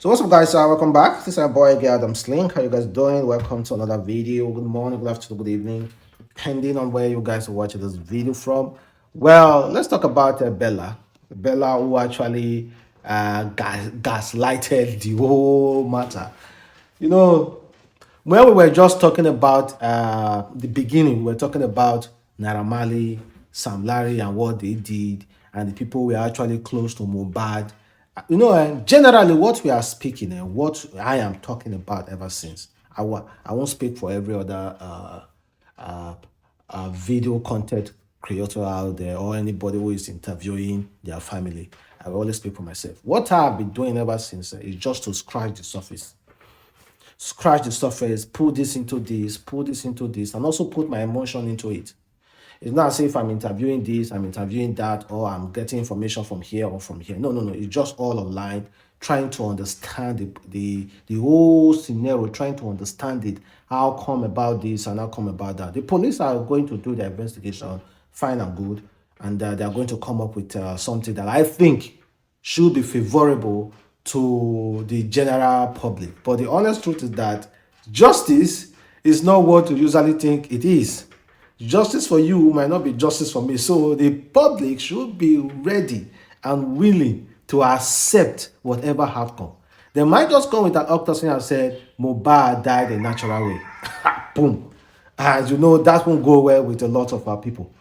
So what's up guys, welcome back. This is our boy again, Adamslink. How you guys doing? Welcome to another video. Good morning, good afternoon, good evening, depending on where you guys are watching this video from. Well, let's talk about Bella. Bella, who actually gaslighted the whole matter. You know, when we were just talking about the beginning, we were talking about Naira Marley, Sam Larry, and what they did, and the people were actually close to Mohbad. And generally, what we are speaking and what I am talking about ever since, I won't speak for every other uh, video content creator out there or anybody who is interviewing their family. I will always speak for myself. What I've been doing ever since is just to scratch the surface, put this into this, put this into this, and also put my emotion into it. It's not as if I'm interviewing this, I'm interviewing that, or I'm getting information from here or from here. No, no, no. It's just all online, trying to understand the whole scenario, trying to understand it. How come about this and how come about that? The police are going to do their investigation, fine and good, and they are going to come up with something that I think should be favorable to the general public. But the honest truth is that justice is not what you usually think it is. Justice for you might not be justice for me. So the public should be ready and willing to accept whatever outcome. They might just come with an autopsy and say Mohbad died a natural way. Boom. And that won't go well with a lot of our people.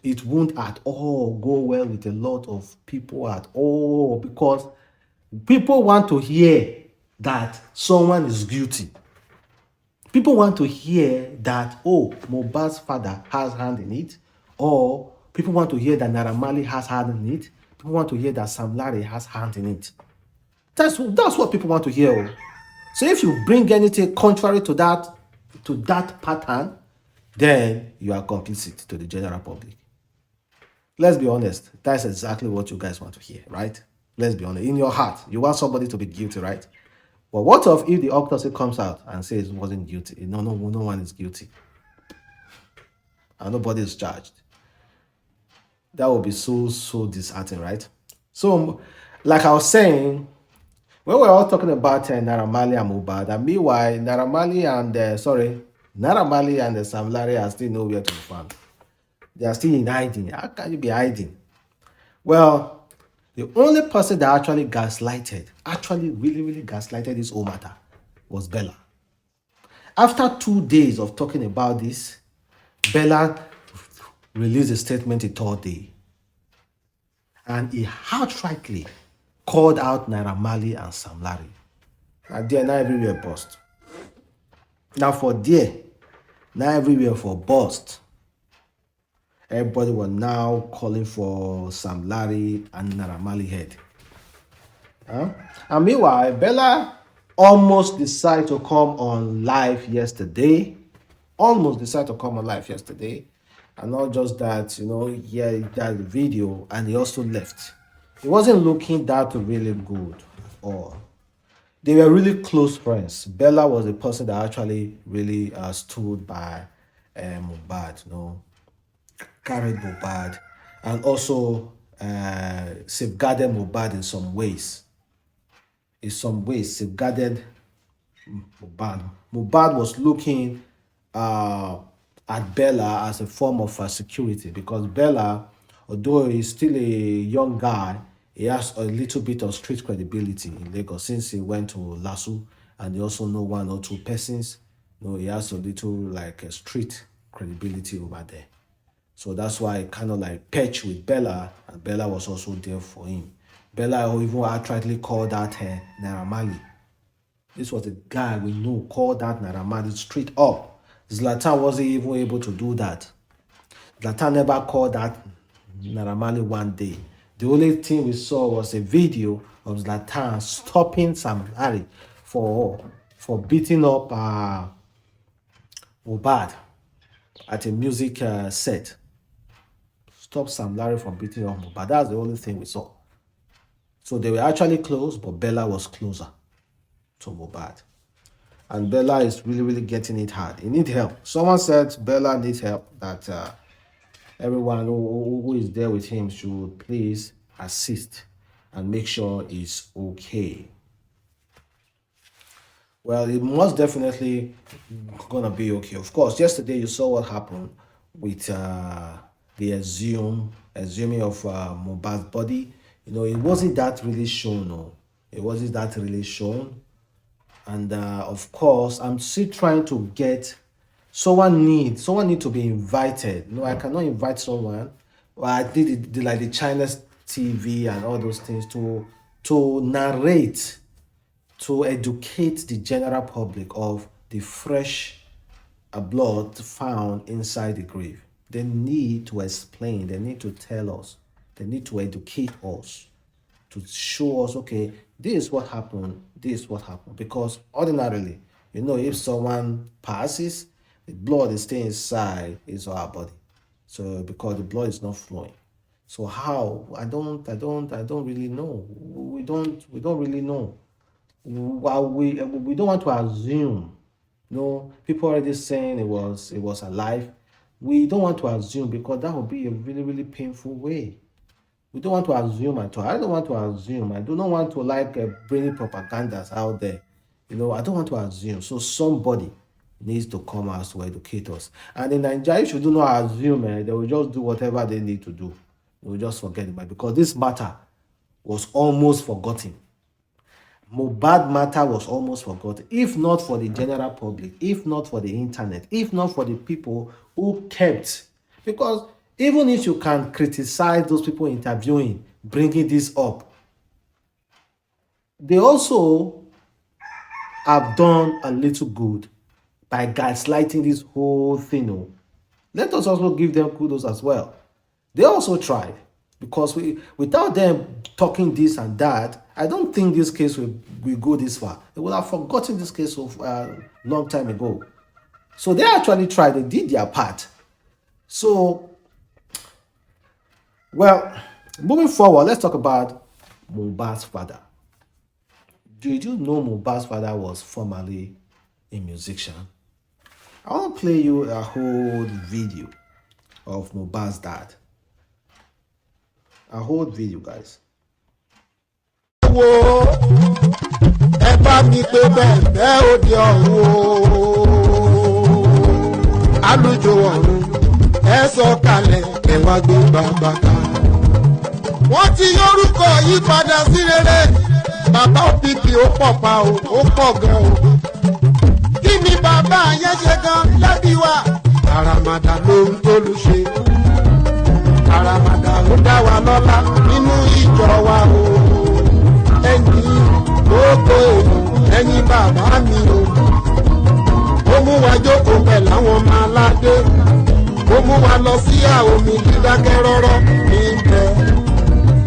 It won't at all go well with a lot of people at all, because people want to hear that someone is guilty. People want to hear that, oh, Mohbad's father has hand in it, or people want to hear that Naira Marley has hand in it. People want to hear that Sam Larry has hand in it. That's what people want to hear. So if you bring anything contrary to that pattern, then you are complicit to the general public. Let's be honest. That's exactly what you guys want to hear, right? Let's be honest. In your heart, you want somebody to be guilty, right? But what if the autopsy comes out and says it wasn't guilty? No one is guilty. And nobody is charged. That would be so disheartening, right? So, like I was saying, when we're all talking about Naira Marley and Mohbad, and meanwhile, Naira Marley and Sam Larry are still nowhere to be found. They are still in hiding. How can you be hiding? Well, the only person that actually really gaslighted this whole matter was Bella. After 2 days of talking about this, Bella released a statement the third day. And he outrightly called out Naira Marley and Sam Larry. And they're now everywhere bust. Now everywhere for bust. Everybody was now calling for Sam Larry and Naira Marley head. And meanwhile, Bella almost decided to come on live yesterday. And not just that, he did the video and he also left. He wasn't looking that really good at all. They were really close friends. Bella was the person that actually really stood by Mohbad, carried Mohbad, and also safeguarded Mohbad in some ways. Safeguarded Mohbad. Mohbad was looking at Bella as a form of security, because Bella, although he's still a young guy, he has a little bit of street credibility in Lagos since he went to Lasso, and he also know one or two persons. He has a little like a street credibility over there. So that's why I kind of like patched with Bella, and Bella was also there for him. Bella even outrightly called out Naira Marley. This was the guy we know called out Naira Marley straight up. Zlatan wasn't even able to do that. Zlatan never called out Naira Marley one day. The only thing we saw was a video of Zlatan stopping Sam Larry for beating up Mohbad at a music set. Stop Sam Larry from beating up Mohbad. That's the only thing we saw. So they were actually close, but Bella was closer to Mohbad. And Bella is really getting it hard. He needs help. Someone said Bella needs help, that everyone who is there with him should please assist and make sure he's okay. Well, it most definitely gonna be okay. Of course, yesterday you saw what happened with the assuming of Mohbad's body. It wasn't that really shown. No, it wasn't that really shown. And of course, I'm still trying to get someone need to be invited. No, I cannot invite someone. Well, I did it like the China's TV and all those things to narrate, to educate the general public of the fresh blood found inside the grave. They need to explain, they need to tell us, they need to educate us, to show us, okay, this is what happened, this is what happened. Because ordinarily, if someone passes, the blood is staying inside his or her body. So because the blood is not flowing. So how? I don't really know. We don't really know. While we don't want to assume. No, people already saying it was alive. We don't want to assume because that would be a really, really painful way. We don't want to assume at all. I don't want to assume. I do not want to like bring propagandas out there. I don't want to assume. So somebody needs to come out to educate us. And in Nigeria, if you do not assume, they will just do whatever they need to do. They will just forget it. Because this matter was almost forgotten. Mohbad matter was almost forgotten. If not for the general public, if not for the internet, if not for the people who kept, because even if you can criticize those people interviewing, bringing this up, they also have done a little good by gaslighting this whole thing. Oh. Let us also give them kudos as well. They also tried because without them talking this and that, I don't think this case will go this far. They would have forgotten this case of long time ago. So they actually tried. They did their part. So, well, moving forward, let's talk about Mohbad's father. Did you know Mohbad's father was formerly a musician? I want to play you a whole video of Mohbad's dad. A whole video, guys. wo ẹ bá mi pé bẹ́ẹ̀ òde ọ̀run o àlùjọ ọ̀run ẹ sọ kalẹ̀ ẹ wá gbé bàbá ká. wọ́n ti yórúkọ yí padà sí rere bàbá òbíbi ó pọ̀ pa o ó pọ̀ gan o. kí ni bàbá yẹn ṣe gan lẹ́bi wa. àràmàdà ló ń tólú ṣe àràmàdà ló dá wa lọ́lá nínú ìjọ wa o. ẹ̀yin gbogbo ẹ̀yin bàbá mi o. ó mú wa jókòó pẹ̀lú àwọn ọmọ aládé. ó mú wa lọ sí omi dídákẹ́ rọ́rọ́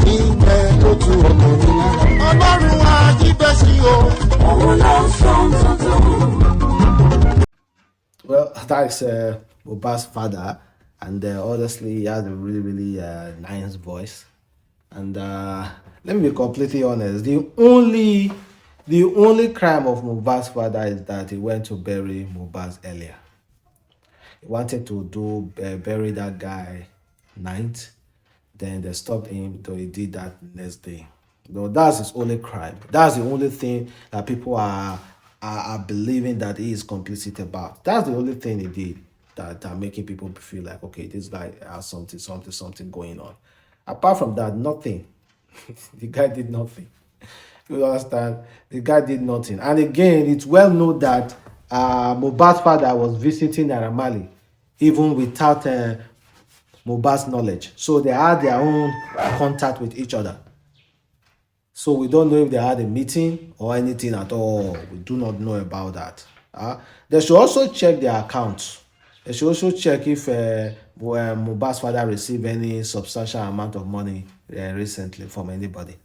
níbẹ̀ tó tu ọkùnrin lára. ọlọ́run ajíbẹ́sí o. òun ló ń sọ tuntun. Well, that is Mohbad's father, and honestly, he has a really, really nice voice. And let me be completely honest: the only crime of Mohbad's father is that he went to bury Mohbad earlier. He wanted to bury that guy night, then they stopped him, so he did that next day. No, that's his only crime. That's the only thing that people are believing that he is complicit about. That's the only thing he did that are making people feel like, okay, this guy has something going on. Apart from that, nothing. The guy did nothing. You understand? The guy did nothing. And again, it's well known that Mohbad's father was visiting Naira Marley even without Mohbad's knowledge. So they had their own contact with each other. So we don't know if they had a meeting or anything at all. We do not know about that. They should also check their accounts. They should also check if Mohbad's father received any substantial amount of money recently from anybody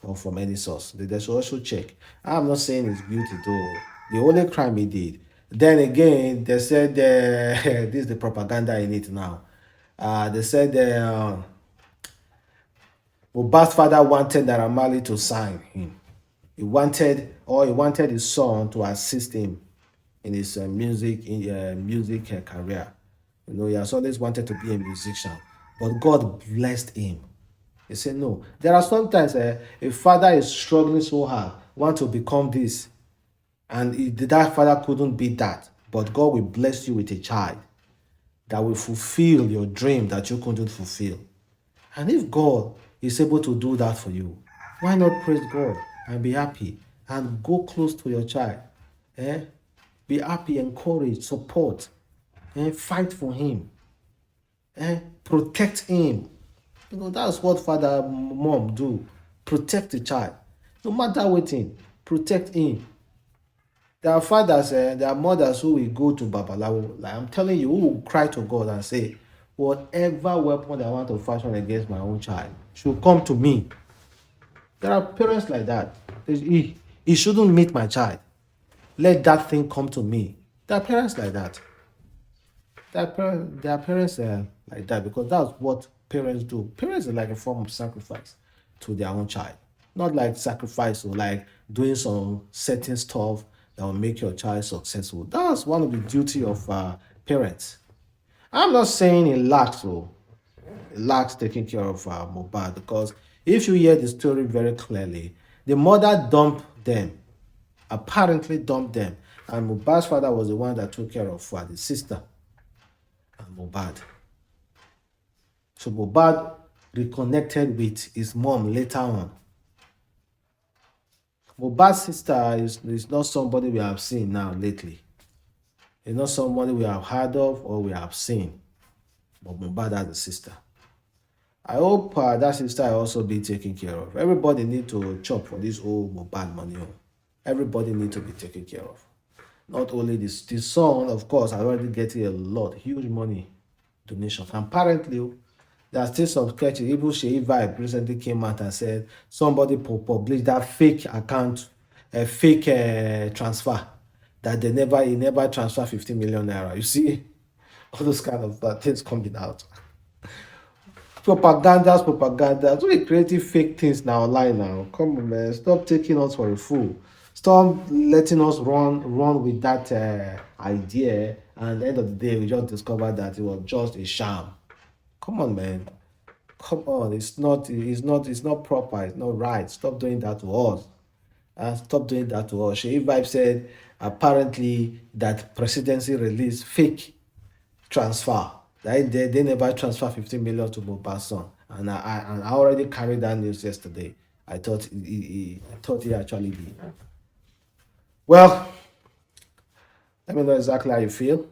or from any source. They should also check. I'm not saying it's guilty though. The only crime he did. Then again, they said this is the propaganda in it now. They said Mohbad's father wanted Naira Marley to sign him. He wanted his son to assist him in his music career. He has always wanted to be a musician, but God blessed him. He said, no. There are sometimes a father is struggling so hard, want to become this. And that father couldn't beat that. But God will bless you with a child that will fulfill your dream that you couldn't fulfill. And if God is able to do that for you, why not praise God and be happy and go close to your child? Eh? Be happy, encourage, support, fight for him, protect him. That's what father, mom do. Protect the child. No matter what thing, protect him. There are fathers, there are mothers who will go to Babalawo. Like I'm telling you, who will cry to God and say, whatever weapon I want to fashion against my own child should come to me. There are parents like that. He shouldn't meet my child. Let that thing come to me. There are parents like that. There are parents like that because that's what parents do. Parents are like a form of sacrifice to their own child. Not like sacrifice or like doing some certain stuff that will make your child successful. That's one of the duty of parents. I'm not saying it lacks, so it lacks taking care of Mohbad because if you hear the story very clearly, the mother dumped them, apparently dumped them, and Mohbad's father was the one that took care of the sister and Mohbad. So Mohbad reconnected with his mom later on. Mohbad's sister is not somebody we have seen now lately. It's not somebody we have heard of or we have seen. But Mohbad has a sister. I hope that sister will also be taken care of. Everybody need to chop for this whole Mohbad money. Everybody need to be taken care of. Not only this son, of course, are already getting a lot, huge money donations. And apparently, there are still some sketches. Even Sheyi Vibe recently came out and said somebody published that fake account, a fake transfer that he never transferred 50 million naira. You see, all those kind of things coming out. Propaganda. So they creating fake things now online now. Come on, man. Stop taking us for a fool. Stop letting us run with that idea, and at the end of the day, we just discovered that it was just a sham. Come on, man. Come on. It's not proper. It's not right. Stop doing that to us. Stop doing that to us. Sheyi Vibe said apparently that presidency released fake transfer. They never transfer 15 million to Mohbad's son. And I already carried that news yesterday. I thought he actually did. Well, let me know exactly how you feel.